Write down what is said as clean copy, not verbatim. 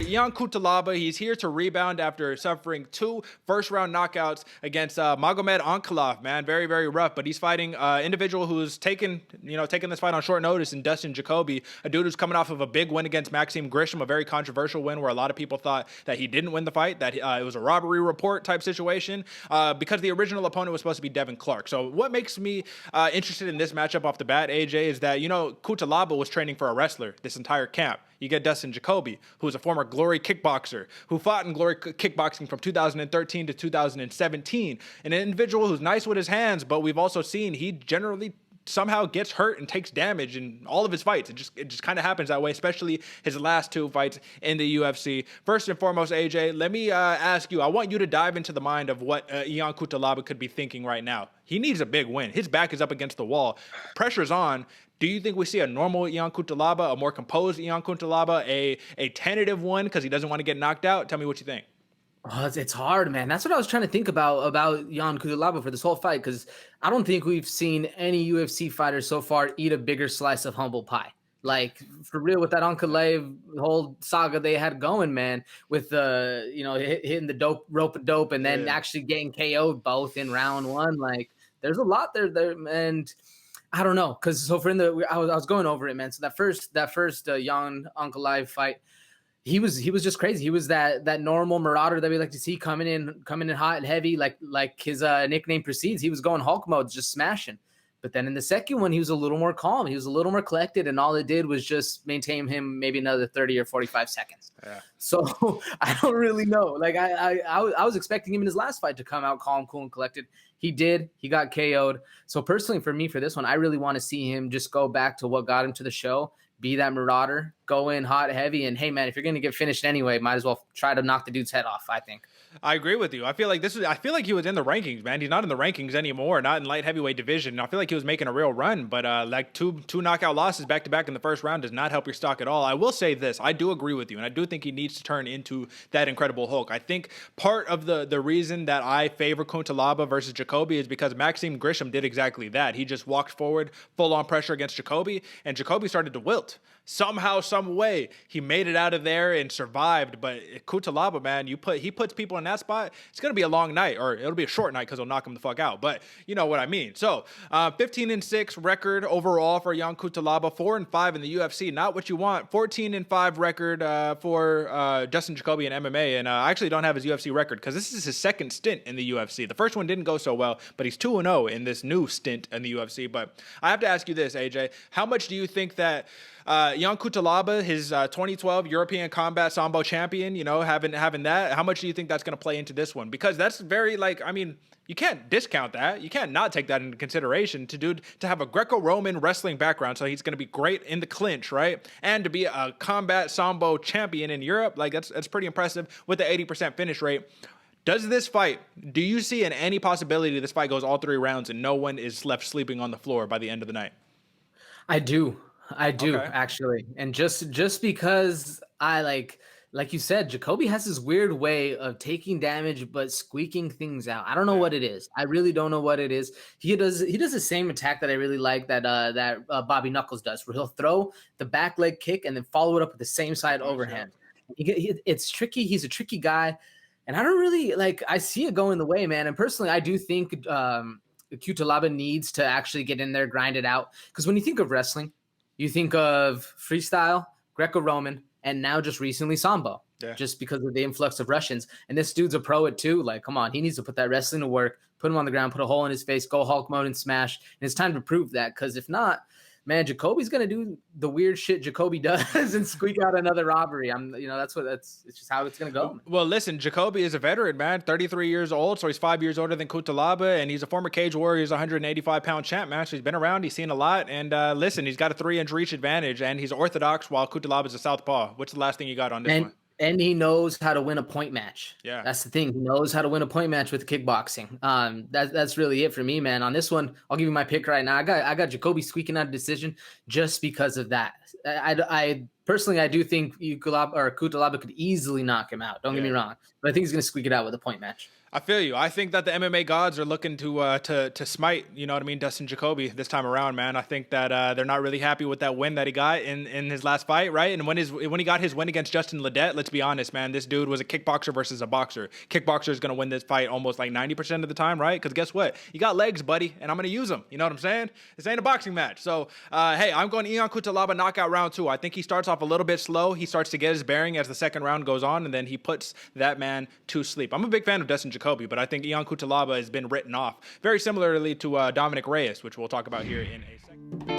Ion Cutelaba, he's here to rebound after suffering 2 first-round knockouts against Magomed Ankalaev, man. Very, very rough. But he's fighting an individual who's taken this fight on short notice in Dustin Jacoby, a dude who's coming off of a big win against Maxime Grisham, a very controversial win where a lot of people thought that he didn't win the fight, that it was a robbery report type situation, because the original opponent was supposed to be Devin Clark. So what makes me interested in this matchup off the bat, AJ, is that, Cutelaba was training for a wrestler this entire camp. You get Dustin Jacoby, who's a former Glory kickboxer, who fought in Glory kickboxing from 2013 to 2017. An individual who's nice with his hands, but we've also seen he generally somehow gets hurt and takes damage in all of his fights. It just kind of happens that way, especially his last 2 fights in the UFC. First and foremost, AJ, let me ask you, I want you to dive into the mind of what Ion Cutelaba could be thinking right now. He needs a big win. His back is up against the wall. Pressure's on. Do you think we see a normal Ion Cutelaba, a more composed Ion Cutelaba, a tentative one because he doesn't want to get knocked out? Tell me what you think. Oh, it's hard, man. That's what I was trying to think about Ion Cutelaba for this whole fight, because I don't think we've seen any UFC fighter so far eat a bigger slice of humble pie. Like, for real, with that Ankalaev whole saga they had going, man, with hitting the rope of dope and then actually getting KO'd both in round 1. Like, there's a lot there, and I don't know, because I was going over it, man. So that first Jan Ankalaev fight, he was just crazy. He was that normal marauder that we like to see coming in hot and heavy, like his nickname precedes. He was going Hulk mode, just smashing. But then in the second one, he was a little more calm. He was a little more collected, and all it did was just maintain him maybe another 30 or 45 seconds. Yeah. So I don't really know. Like I was expecting him in his last fight to come out calm, cool, and collected. He did. He got KO'd. So personally, for me, for this one, I really want to see him just go back to what got him to the show, be that marauder, go in hot, heavy, and hey, man, if you're going to get finished anyway, might as well try to knock the dude's head off, I think. I agree with you. I feel like he was in the rankings, man. He's not in the rankings anymore, not in light heavyweight division. I feel like he was making a real run, but like two knockout losses back to back in the first round does not help your stock at all. I will say this. I do agree with you, and I do think he needs to turn into that Incredible Hulk. I think part of the reason that I favor Cutelaba versus Jacoby is because Maxime Grisham did exactly that. He just walked forward, full on pressure against Jacoby, and Jacoby started to wilt. Somehow, some way, he made it out of there and survived. But Cutelaba, man, he puts people in that spot, it's going to be a long night, or it'll be a short night because he'll knock him the fuck out. But you know what I mean. So 15-6 record overall for Ion Cutelaba, 4-5 in the UFC. Not what you want. 14-5 record for Dustin Jacoby in MMA. And I actually don't have his UFC record because this is his second stint in the UFC. The first one didn't go so well, but he's 2-0 in this new stint in the UFC. But I have to ask you this, AJ. How much do you think that Ion Cutelaba, his 2012 European Combat Sambo champion, having that, how much do you think that's going to play into this one? Because that's very, you can't discount that. You can't not take that into consideration to have a Greco-Roman wrestling background. So he's going to be great in the clinch, right? And to be a combat Sambo champion in Europe, that's pretty impressive with the 80% finish rate. Do you see in any possibility this fight goes all 3 rounds and no one is left sleeping on the floor by the end of the night? I do, okay, actually. And just because I like you said, Jacoby has this weird way of taking damage but squeaking things out. I don't know what it is. I really don't know what it is. He does the same attack that I really like that Bobby Knuckles does, where he'll throw the back leg kick and then follow it up with the same side overhand. It's tricky. He's a tricky guy, and I don't really I see it going the way, man. And personally, I do think Cutelaba needs to actually get in there, grind it out, because when you think of wrestling, you think of freestyle, Greco-Roman, and now just recently Sambo, just because of the influx of Russians. And this dude's a pro at too. Like, come on, he needs to put that wrestling to work, put him on the ground, put a hole in his face, go Hulk mode and smash. And it's time to prove that, because if not, man, Jacoby's going to do the weird shit Jacoby does and squeak out another robbery. It's just how it's going to go. Well, listen, Jacoby is a veteran, man, 33 years old. So he's 5 years older than Cutelaba, and he's a former Cage Warrior. He's a 185-pound champ, man. So he's been around. He's seen a lot. And listen, he's got a 3-inch reach advantage, and he's orthodox while Cutelaba is a southpaw. What's the last thing you got on this one? And he knows how to win a point match. Yeah, that's the thing. He knows how to win a point match with kickboxing. That's really it for me, man. On this one, I'll give you my pick right now. I got Jacoby squeaking out a decision just because of that. I personally, I do think Cutelaba could easily knock him out. Don't get me wrong, but I think he's going to squeak it out with a point match. I feel you. I think that the MMA gods are looking to smite, you know what I mean, Dustin Jacoby this time around, man. I think that they're not really happy with that win that he got in his last fight, right? And when he got his win against Justin Ledet, let's be honest, man, this dude was a kickboxer versus a boxer. Kickboxer is going to win this fight almost like 90% of the time, right? Because guess what? You got legs, buddy, and I'm going to use them. You know what I'm saying? This ain't a boxing match. So, hey, I'm going Ion Cutelaba knockout round 2. I think he starts off a little bit slow. He starts to get his bearing as the second round goes on, and then he puts that man to sleep. I'm a big fan of Dustin Jacoby, but I think Ion Cutelaba has been written off very similarly to Dominic Reyes, which we'll talk about here in a second.